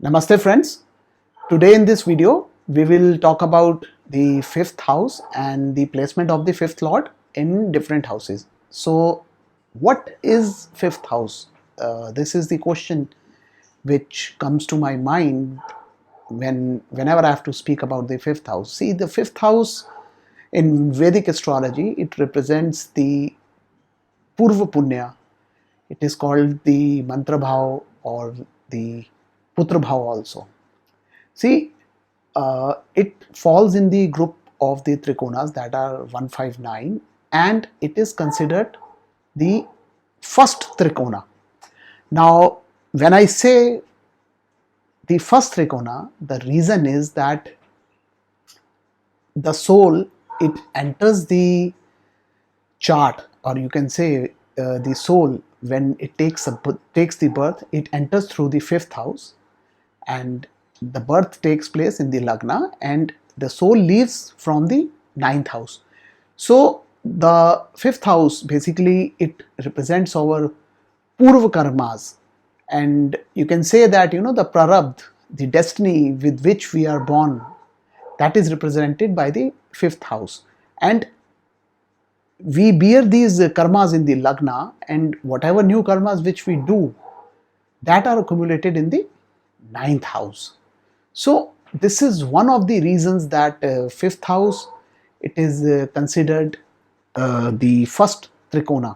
Namaste friends. Today in this video we will talk about the fifth house and the placement of the fifth lord in different houses. So what is fifth house? This is the question which comes to my mind whenever I have to speak about the fifth house. See, the fifth house in Vedic astrology, it represents the Purva Punya. It is called the Mantra Bhav or the Putra Bhav also. See, it falls in the group of the Trikonas that are 159, and it is considered the first Trikona. Now, when I say the first Trikona, the reason is that the soul, it enters the chart, or you can say the soul, when it takes the birth, it enters through the fifth house, and the birth takes place in the Lagna, and the soul leaves from the ninth house. So the fifth house, basically it represents our Purva karmas, and you can say that the Prarabdha, the destiny with which we are born, that is represented by the fifth house, and we bear these karmas in the Lagna, and whatever new karmas which we do, that are accumulated in the ninth house. So this is one of the reasons that fifth house, it is considered the first Trikona.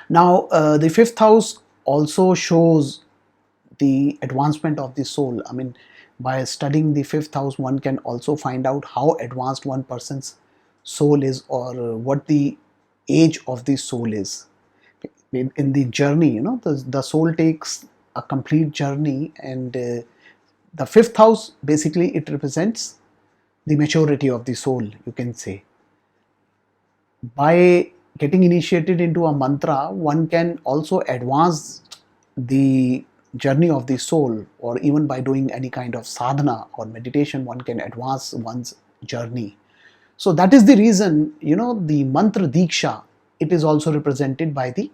Now the fifth house also shows the advancement of the soul. I mean, by studying the fifth house, one can also find out how advanced one person's soul is, or what the age of the soul is. In the journey, the soul takes a complete journey, and the fifth house, basically it represents the maturity of the soul, you can say. By getting initiated into a mantra, one can also advance the journey of the soul, or even by doing any kind of sadhana or meditation, one can advance one's journey. So that is the reason, the mantra diksha, it is also represented by the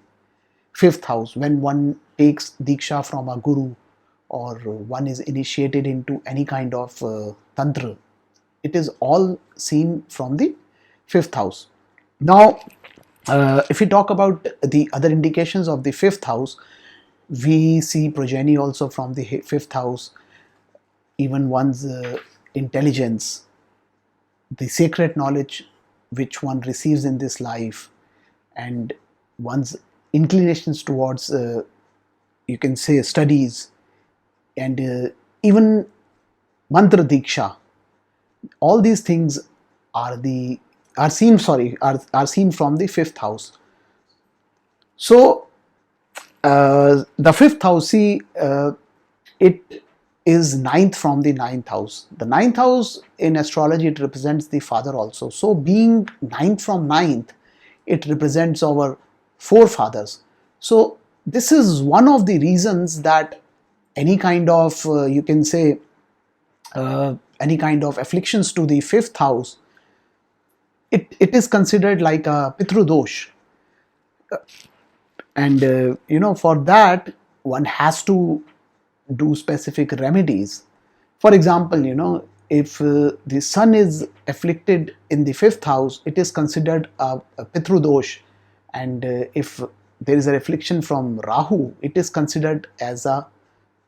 fifth house. When one takes diksha from a guru, or one is initiated into any kind of tantra, it is all seen from the fifth house. Now, if we talk about the other indications of the fifth house, we see progeny also from the fifth house, even one's intelligence, the sacred knowledge which one receives in this life, and one's inclinations towards, you can say, studies, and even mantra diksha. All these things are seen from the fifth house. So the fifth house, see, it is ninth from the ninth house. The ninth house in astrology, it represents the father also. So being ninth from ninth, it represents our forefathers. So this is one of the reasons that any kind of, you can say, any kind of afflictions to the fifth house, it is considered like a pitru dosh. And for that, one has to do specific remedies. For example, if the sun is afflicted in the fifth house, it is considered a pitru dosh, and if there is an affliction from Rahu, it is considered as a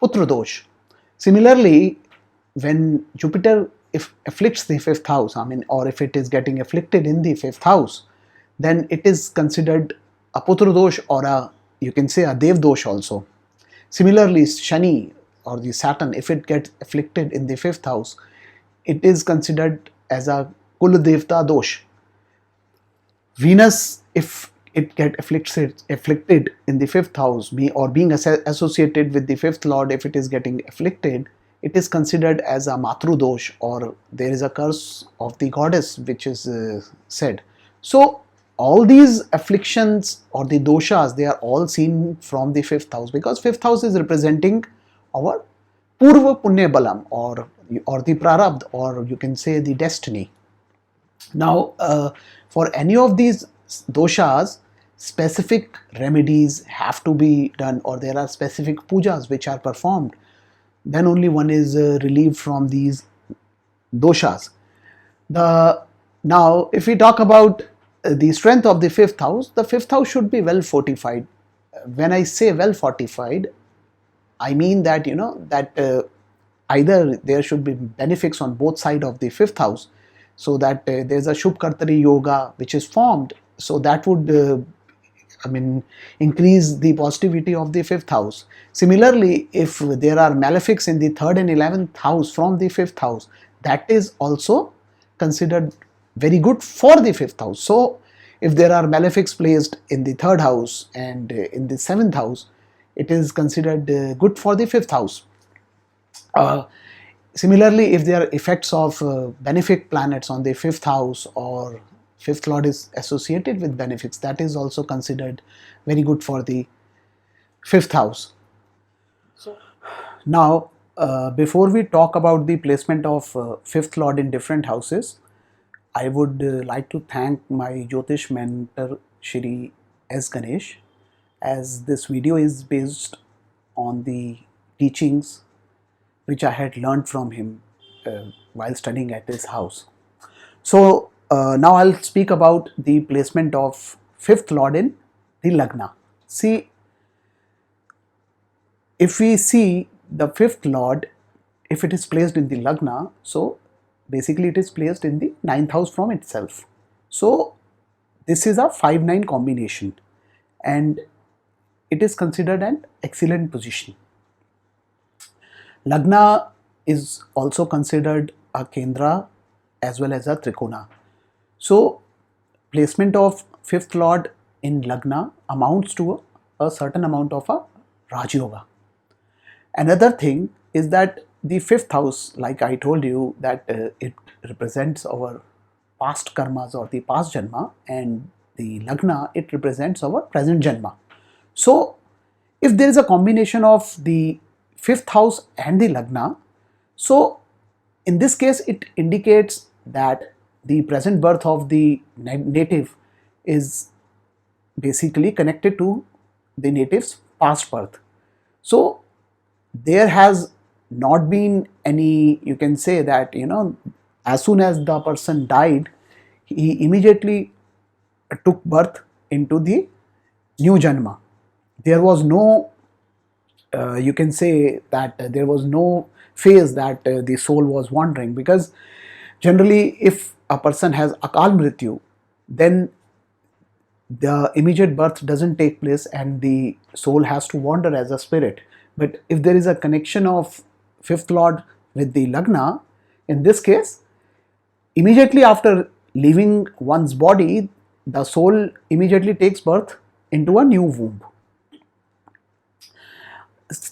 putra dosh. Similarly, when Jupiter if afflicts the fifth house, or if it is getting afflicted in the fifth house, then it is considered a putra dosh, or you can say a dev dosh also. Similarly, Shani or the Saturn, if it gets afflicted in the fifth house, it is considered as a kul devta dosh. Venus, if it get afflicted in the fifth house, being associated with the fifth lord, if it is getting afflicted, it is considered as a matru dosh, or there is a curse of the goddess which is said. So all these afflictions or the doshas, they are all seen from the fifth house, because fifth house is representing our purva punya balam, or the prarabdha, or you can say the destiny. Now for any of these doshas, specific remedies have to be done, or there are specific pujas which are performed then only one is relieved from these doshas. The Now, if we talk about the strength of the fifth house should be well fortified. When I say well fortified, I mean that that either there should be benefics on both sides of the fifth house, so that there's a Shubhkartari yoga which is formed, so that would I mean, increase the positivity of the fifth house. Similarly, if there are malefics in the third and 11th house from the fifth house, that is also considered very good for the fifth house. So, if there are malefics placed in the third house and in the seventh house, it is considered good for the fifth house. Uh, Similarly, if there are effects of benefic planets on the fifth house, or fifth lord is associated with benefics, that is also considered very good for the fifth house. Now, before we talk about the placement of fifth lord in different houses, I would like to thank my Jyotish mentor Shri S. Ganesh, as this video is based on the teachings which I had learned from him while studying at his house. So now I'll speak about the placement of fifth lord in the Lagna. See, if we see the fifth lord, if it is placed in the Lagna, so basically it is placed in the ninth house from itself. So this is a 5-9 combination, and it is considered an excellent position. Lagna is also considered a Kendra as well as a Trikona. So placement of fifth lord in Lagna amounts to a certain amount of a Raj Yoga. Another thing is that the fifth house, like I told you, that it represents our past karmas or the past janma, and the Lagna, it represents our present janma. So if there is a combination of the fifth house and the Lagna, so in this case it indicates that the present birth of the native is basically connected to the native's past birth. So there has not been any, you can say that, as soon as the person died, he immediately took birth into the new janma. There was no, you can say that there was no phase that the soul was wandering, because generally if a person has akal mrityu, then the immediate birth doesn't take place and the soul has to wander as a spirit. But if there is a connection of fifth lord with the Lagna, in this case, immediately after leaving one's body, the soul immediately takes birth into a new womb.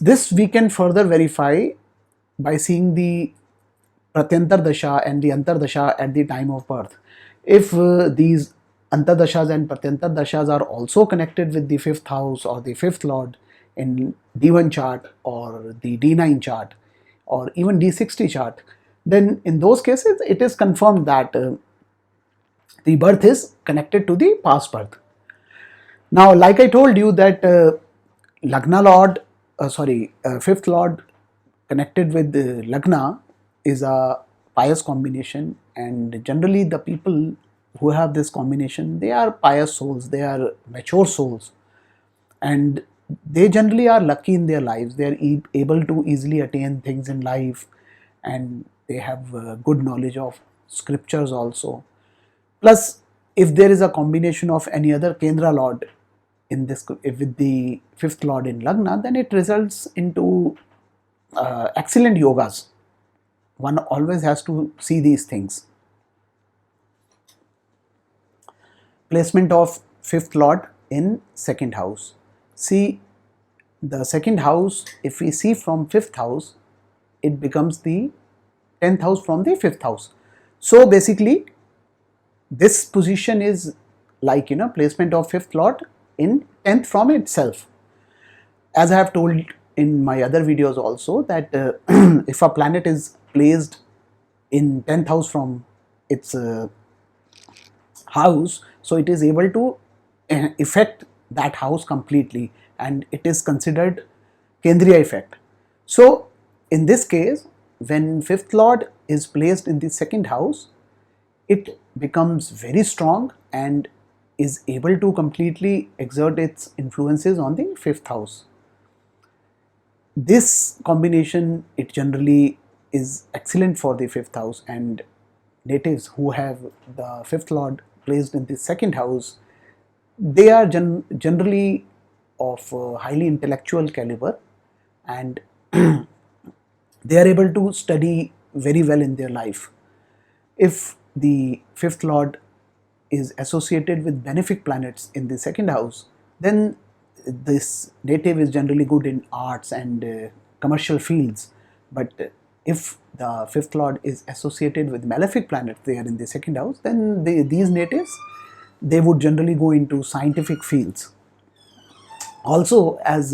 This we can further verify by seeing the Pratyantar Dasha and the Antar Dasha at the time of birth. If these Antar Dashas and Pratyantar Dashas are also connected with the fifth house or the fifth lord in D1 chart or the D9 chart or even D60 chart, then in those cases it is confirmed that the birth is connected to the past birth. Now, like I told you that Lagna Lord, fifth Lord connected with Lagna is a pious combination, and generally the people who have this combination, they are pious souls, they are mature souls, and they generally are lucky in their lives. They are able to easily attain things in life, and they have good knowledge of scriptures also. Plus, if there is a combination of any other Kendra Lord in this, with the fifth Lord in Lagna, then it results into excellent yogas. One always has to see these things. Placement of fifth Lord in second house. See, the second house, if we see from fifth house, it becomes the 10th house from the fifth house. So basically, this position is like, placement of fifth Lord in 10th from itself. As I have told in my other videos also, that if a planet is placed in 10th house from its house, so it is able to affect that house completely, and it is considered Kendriya effect. So In this case, when fifth lord is placed in the second house, it becomes very strong and is able to completely exert its influences on the fifth house. This combination, it generally is excellent for the fifth house, and natives who have the fifth lord placed in the second house, they are generally of highly intellectual caliber, and they are able to study very well in their life. If the fifth lord is associated with benefic planets in the second house, then this native is generally good in arts and commercial fields. But if the fifth lord is associated with malefic planets there in the second house, then these natives, they would generally go into scientific fields. Also, as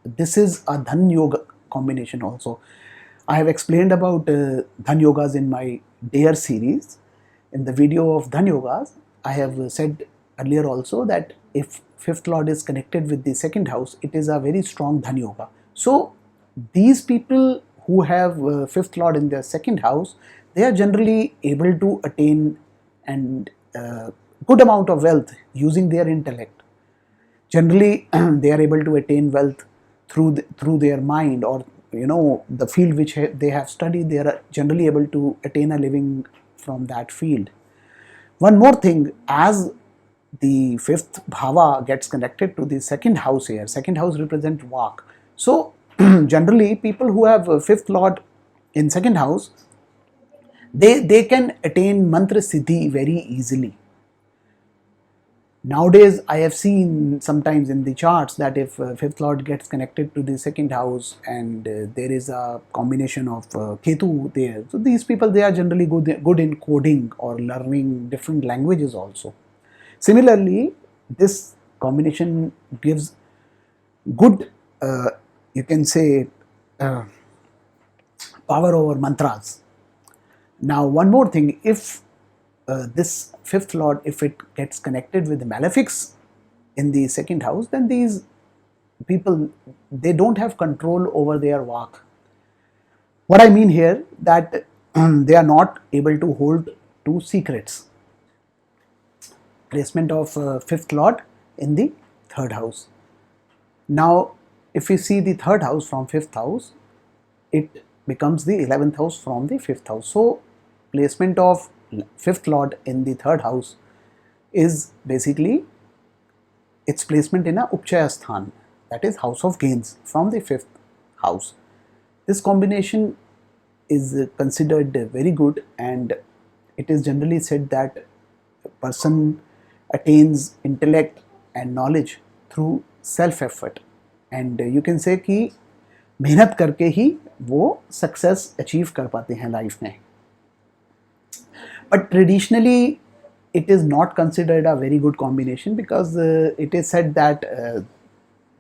this is a dhan yoga combination also. I have explained about dhan yogas in my dare series. In the video of dhan yogas, I have said earlier also that if fifth lord is connected with the second house, it is a very strong dhan yoga. So these people who have fifth lord in their second house, they are generally able to attain and good amount of wealth using their intellect. Generally they are able to attain wealth through their mind, or the field which they have studied, they are generally able to attain a living from that field. One more thing, as the fifth bhava gets connected to the second house here, second house represents vak. So generally people who have fifth lord in second house, they can attain mantra siddhi very easily. Nowadays, I have seen sometimes in the charts that if fifth lord gets connected to the second house, and there is a combination of Ketu there, so these people, they are generally good in coding or learning different languages also. Similarly, this combination gives good, you can say, uh, power over mantras. Now, one more thing, if this fifth lord, if it gets connected with the malefics in the second house, then these people, they don't have control over their vak. What I mean here, that they are not able to hold two secrets. Placement of fifth lord in the third house. Now, if we see the third house from fifth house, it becomes the 11th house from the fifth house. So placement of fifth lord in the third house is basically its placement in a upchaya sthan, that is house of gains from the fifth house. This combination is considered very good, and it is generally said that a person attains intellect and knowledge through self effort, and you can say कि मेहनत करके ही वो success achieve कर पाते हैं life में. But traditionally, it is not considered a very good combination, because it is said that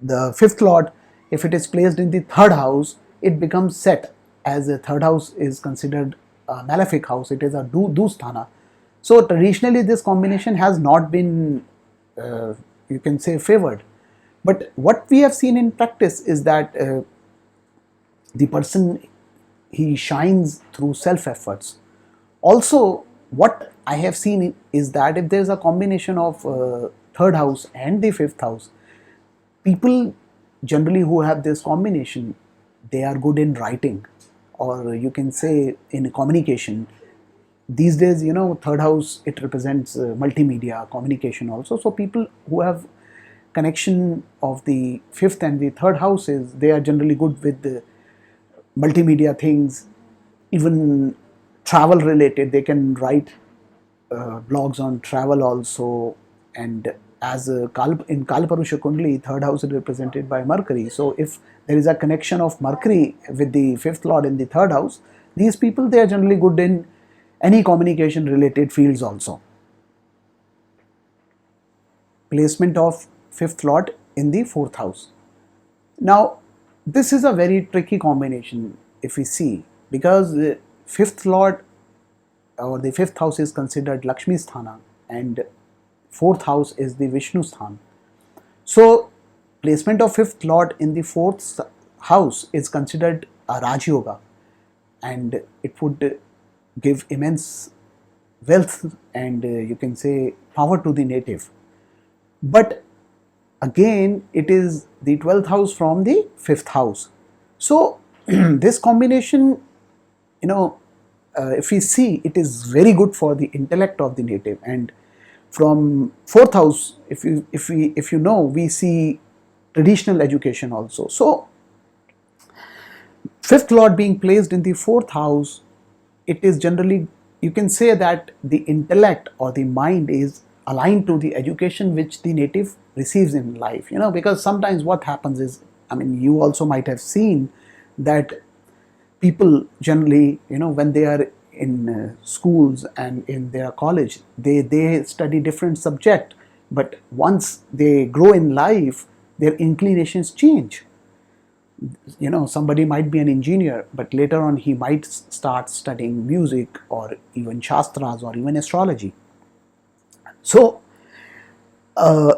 the fifth lord, if it is placed in the third house, it becomes set, as the third house is considered a malefic house, it is a dusthana. So traditionally this combination has not been, you can say, favored. But what we have seen in practice is that the person, he shines through self efforts. Also, what I have seen is that if there is a combination of third house and the fifth house, people generally who have this combination, they are good in writing, or you can say in communication. These days, third house, it represents multimedia communication also. So people who have connection of the fifth and the third houses, they are generally good with the multimedia things, even travel related. They can write blogs on travel also. And as in Kalparusha Kundli, third house is represented by Mercury. So if there is a connection of Mercury with the fifth lord in the third house, these people, they are generally good in any communication related fields also. Placement of fifth lord in the fourth house. Now, this is a very tricky combination if we see, because the fifth lord, or the fifth house, is considered Lakshmi Sthana, and fourth house is the Vishnu Sthan. So placement of fifth lord in the fourth house is considered a Raj Yoga, and it would give immense wealth and you can say power to the native. But again, it is the 12th house from the 5th house. So this combination, you know, if we see, it is very good for the intellect of the native. And from 4th house, if you know, we see traditional education also. So 5th lord being placed in the 4th house, it is generally, you can say that the intellect or the mind is aligned to the education which the native receives in life, because sometimes what happens is, I mean, you also might have seen that people generally, when they are in schools and in their college, they study different subject, but once they grow in life, their inclinations change. Somebody might be an engineer, but later on he might start studying music or even shastras or even astrology. So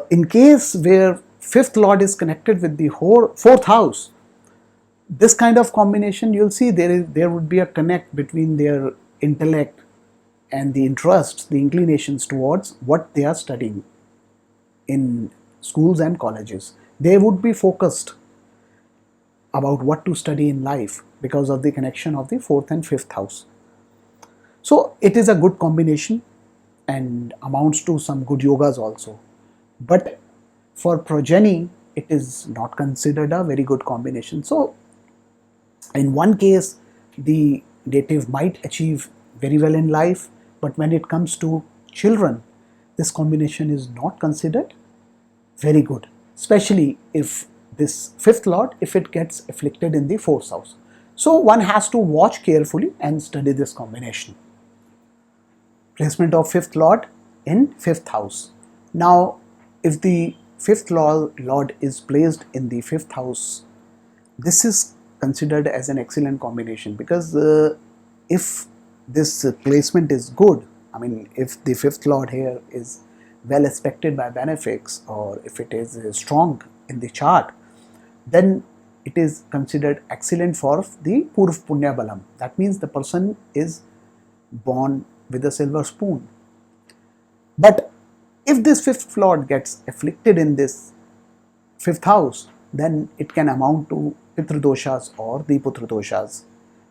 in case where 5th lord is connected with the whole 4th house, this kind of combination, you'll see there would be a connect between their intellect and the interests, the inclinations towards what they are studying in schools and colleges. They would be focused about what to study in life because of the connection of the 4th and 5th house. So it is a good combination and amounts to some good yogas also. But for progeny, it is not considered a very good combination. So in one case, the native might achieve very well in life, but when it comes to children, this combination is not considered very good, especially if this 5th lord, if it gets afflicted in the 4th house. So one has to watch carefully and study this combination. Placement of 5th lord in 5th house. Now, if the 5th lord is placed in the 5th house, this is considered as an excellent combination, because if this placement is good, I mean, if the 5th lord here is well aspected by benefics, or if it is strong in the chart, then it is considered excellent for the Purv Punya Balam. That means the person is born with a silver spoon. But if this 5th lord gets afflicted in this 5th house, then it can amount to Pitru doshas or the Putra doshas.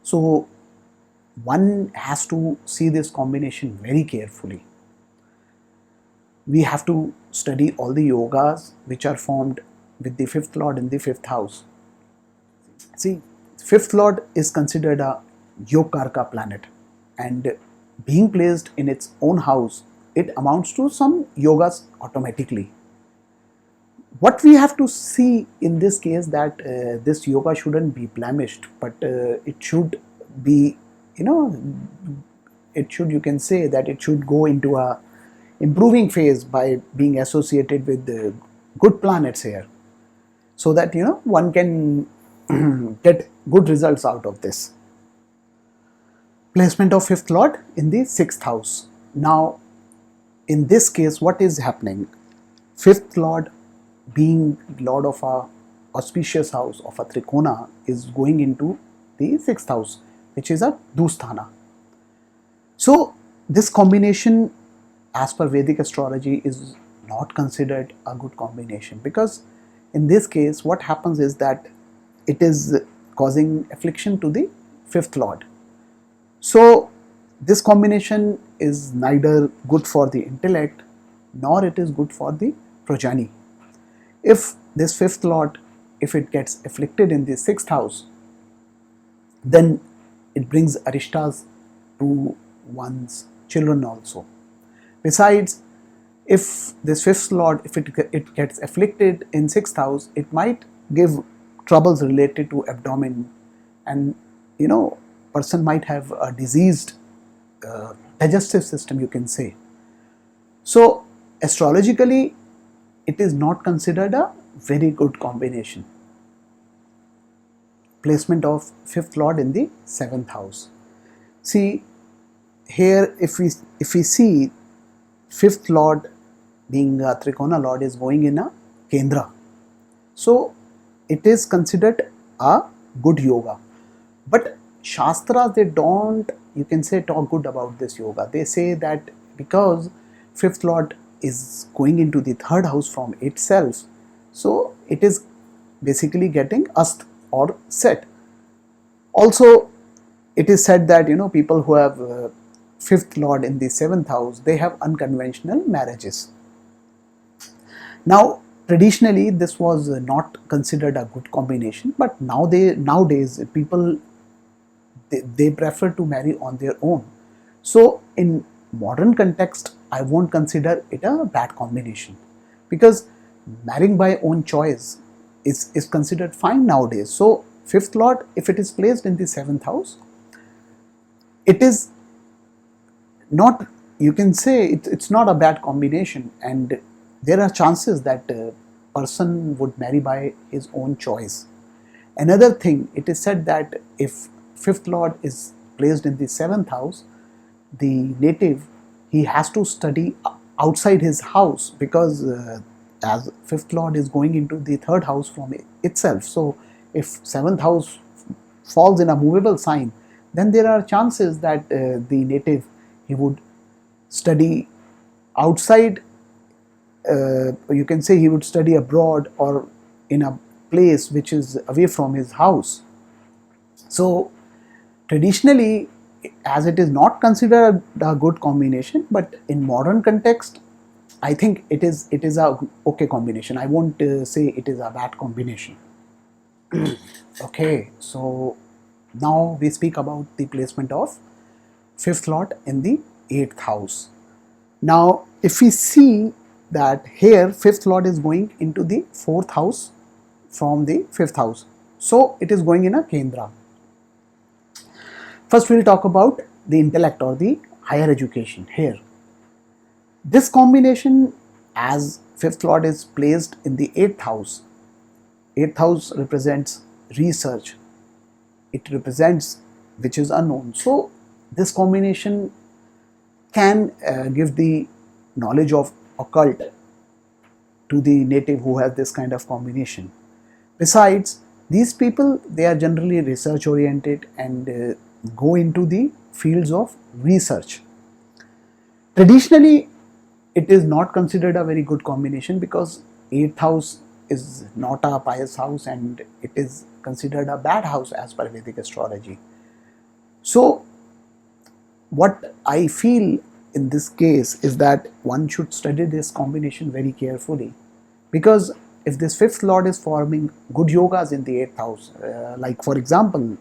So one has to see this combination very carefully. We have to study all the yogas which are formed with the 5th lord in the 5th house. See, 5th lord is considered a Yogarka planet, and being placed in its own house, it amounts to some yogas automatically. What we have to see in this case, that this yoga shouldn't be blemished, but it should be, it should, you can say that it should go into a improving phase by being associated with the good planets here, so that one can get good results out of this. Placement of 5th lord in the 6th house. Now in this case, what is happening? 5th lord, being lord of a auspicious house of a trikona, is going into the 6th house, which is a Dusthana. So this combination, as per Vedic astrology, is not considered a good combination, because in this case what happens is that it is causing affliction to the 5th lord. So this combination is neither good for the intellect nor it is good for the progeny. If this 5th lord, if it gets afflicted in the 6th house, then it brings arishtas to one's children also. Besides, if this 5th lord, if it gets afflicted in 6th house, it might give troubles related to abdomen, and person might have a diseased digestive system, you can say. So astrologically, it is not considered a very good combination. Placement of 5th lord in the 7th house. See here, if we see 5th lord being a Trikona lord is going in a Kendra, so it is considered a good yoga. But Shastras, they don't, you can say, talk good about this yoga. They say that because fifth lord is going into the third house from itself, so it is basically getting ast or set. Also, it is said that people who have fifth lord in the seventh house, they have unconventional marriages. Now, traditionally, this was not considered a good combination, but nowadays people, they prefer to marry on their own. So, in modern context, I won't consider it a bad combination, because marrying by own choice is considered fine nowadays. So, fifth lord, if it is placed in the seventh house, it is not, you can say it's not a bad combination, and there are chances that a person would marry by his own choice. Another thing, it is said that if fifth lord is placed in the seventh house, the native, he has to study outside his house, because as fifth lord is going into the third house from itself. So if seventh house falls in a movable sign, then there are chances that the native, he would study outside, you can say he would study abroad or in a place which is away from his house. So traditionally, as it is not considered a good combination, but in modern context, I think it is a okay combination. I won't say it is a bad combination. Okay, so now we speak about the placement of fifth lord in the eighth house. Now, if we see that here fifth lord is going into the fourth house from the fifth house, so it is going in a Kendra. First, we'll talk about the intellect or the higher education here. This combination, as fifth lord is placed in the eighth house represents research, it represents which is unknown. So, this combination can give the knowledge of occult to the native who has this kind of combination. Besides, these people, they are generally research oriented and go into the fields of research. Traditionally, it is not considered a very good combination, because 8th house is not a pious house and it is considered a bad house as per Vedic astrology. So, what I feel in this case is that one should study this combination very carefully, because if this fifth lord is forming good yogas in the 8th house, like for example,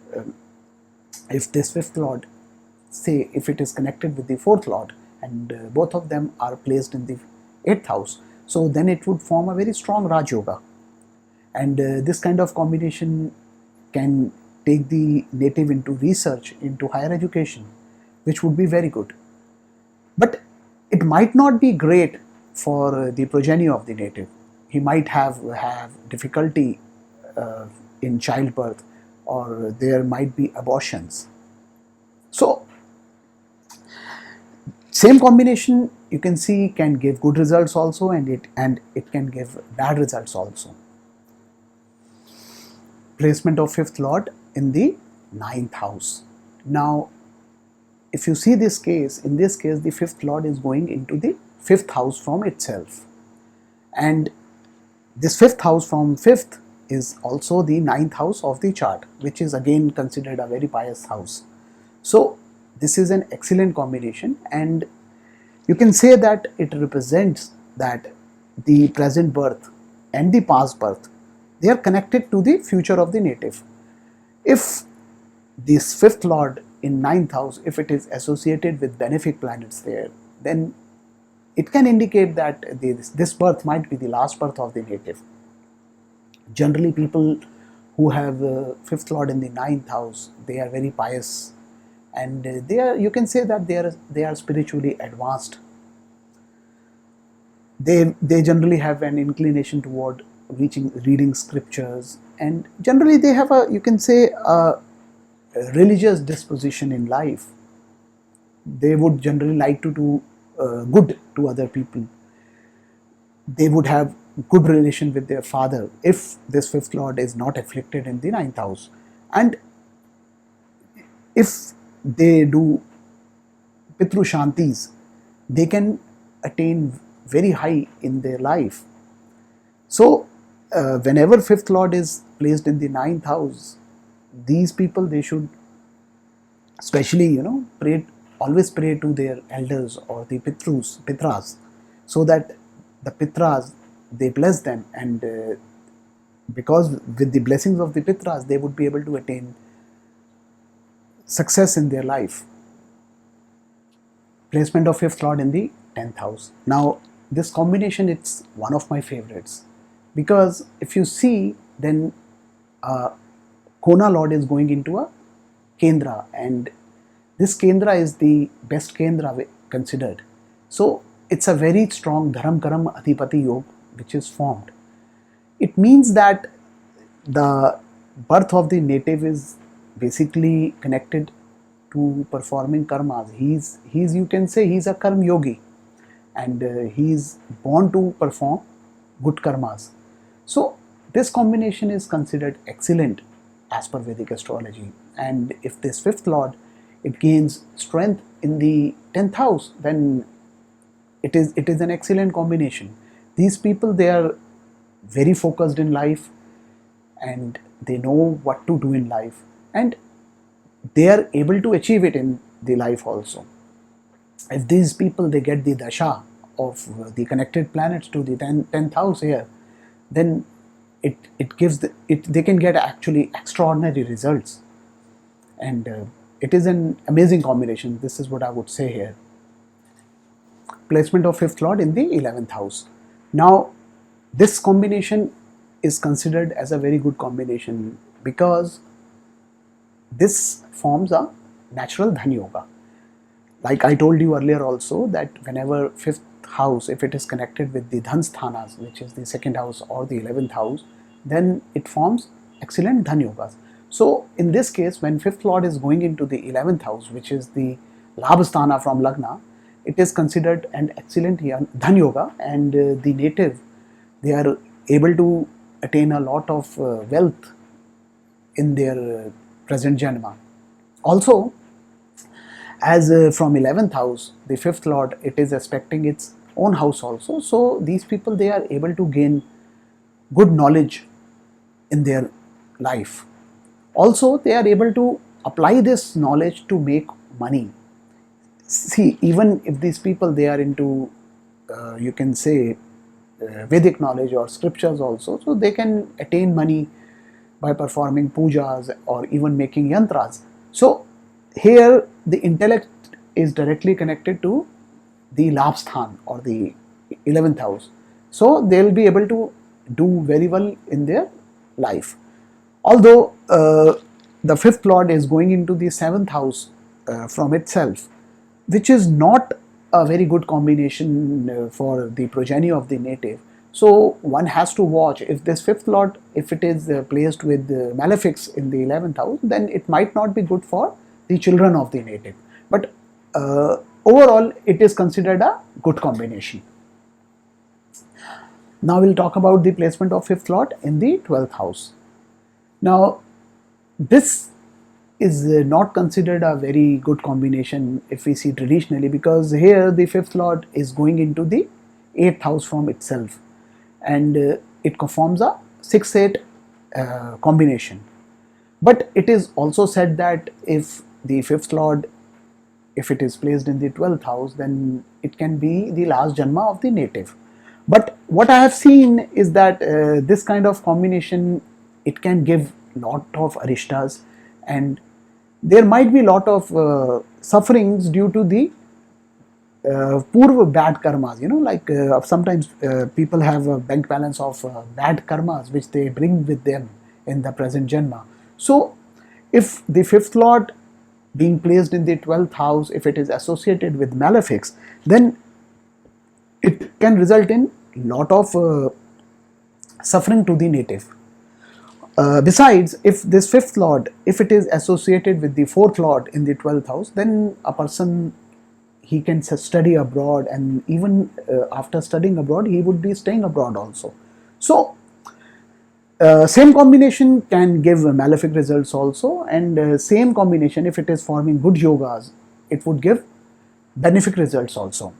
if this fifth lord, say if it is connected with the fourth lord, and both of them are placed in the 8th house, so then it would form a very strong Raj Yoga, and this kind of combination can take the native into research, into higher education, which would be very good. But it might not be great for the progeny of the native. He might have difficulty in childbirth, or there might be abortions. So same combination, you can see, can give good results also, and it can give bad results also. Placement of fifth lord in the 9th house. Now, if you see this case, in this case the fifth lord is going into the 5th house from itself, and this 5th house from 5th is also the 9th house of the chart, which is again considered a very pious house. So this is an excellent combination, and you can say that it represents that the present birth and the past birth, they are connected to the future of the native. If this fifth lord in 9th house, if it is associated with benefic planets there, then it can indicate that this birth might be the last birth of the native. Generally, people who have fifth lord in the 9th house, they are very pious, and they are, you can say that they are spiritually advanced. They generally have an inclination toward reading scriptures, and generally they have a, you can say, a religious disposition in life. They would generally like to do good to other people. They would have good relation with their father if this fifth lord is not afflicted in the 9th house. And if they do Pitru Shantis, they can attain very high in their life. So, whenever fifth lord is placed in the ninth house, these people, they should especially, pray, always pray to their elders or the pitras, so that the pitras, they bless them, and because with the blessings of the pitras, they would be able to attain success in their life. Placement of fifth lord in the 10th house. Now, this combination, it's one of my favorites, because if you see, then Kona lord is going into a Kendra, and this Kendra is the best Kendra considered. So it's a very strong Dharam Karam Adhipati Yoga which is formed. It means that the birth of the native is basically connected to performing karmas. He's you can say he's a karma yogi, and he's born to perform good karmas. So this combination is considered excellent as per Vedic astrology. And if this fifth lord, it gains strength in the 10th house, then it is an excellent combination. These people, they are very focused in life, and they know what to do in life, and they are able to achieve it in the life also. If these people, they get the dasha of the connected planets to the 10th house here, then it gives they can get actually extraordinary results, and it is an amazing combination. This is what I would say here. Placement of fifth lord in the 11th house. Now, this combination is considered as a very good combination, because this forms a natural dhan yoga. Like I told you earlier also, that whenever fifth house, if it is connected with the dhan sthanas, which is the second house or the 11th house, then it forms excellent dhan yogas. So in this case, when fifth lord is going into the 11th house, which is the labhasthana from Lagna, it is considered an excellent dhan yoga, and the native, they are able to attain a lot of wealth in their present janma. Also, as from 11th house, the fifth lord, it is aspecting its own house also. So these people, they are able to gain good knowledge in their life. Also, they are able to apply this knowledge to make money. See, even if these people, they are into you can say Vedic knowledge or scriptures also, so they can attain money by performing pujas or even making yantras. So here the intellect is directly connected to the labsthan or the 11th house. So they will be able to do very well in their life. Although the fifth lord is going into the 7th house from itself, which is not a very good combination for the progeny of the native. So one has to watch, if this fifth lord, if it is placed with malefics in the 11th house, then it might not be good for the children of the native. But overall, it is considered a good combination. Now we'll talk about the placement of fifth lord in the 12th house. Now, this is not considered a very good combination if we see traditionally, because here the fifth lord is going into the 8th house from itself, and it forms a 6-8 combination. But it is also said that if the fifth lord, if it is placed in the 12th house, then it can be the last janma of the native. But what I have seen is that this kind of combination, it can give lot of arishtas, and there might be lot of sufferings due to the purva bad karmas. Like sometimes people have a bank balance of bad karmas which they bring with them in the present janma. So if the fifth lord being placed in the 12th house, if it is associated with malefics, then it can result in lot of suffering to the native. Besides, if this fifth lord, if it is associated with the fourth lord in the 12th house, then a person, he can study abroad, and even after studying abroad, he would be staying abroad also. So Same combination can give malefic results also, and same combination, if it is forming good yogas, it would give benefic results also.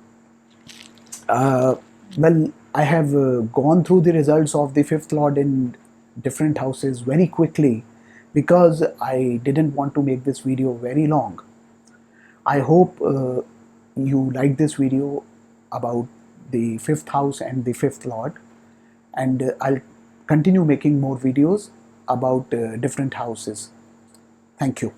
Uh, well, I have gone through the results of the fifth lord in different houses very quickly because I didn't want to make this video very long. I hope you like this video about the fifth house and the fifth lord, and I'll continue making more videos about different houses. Thank you.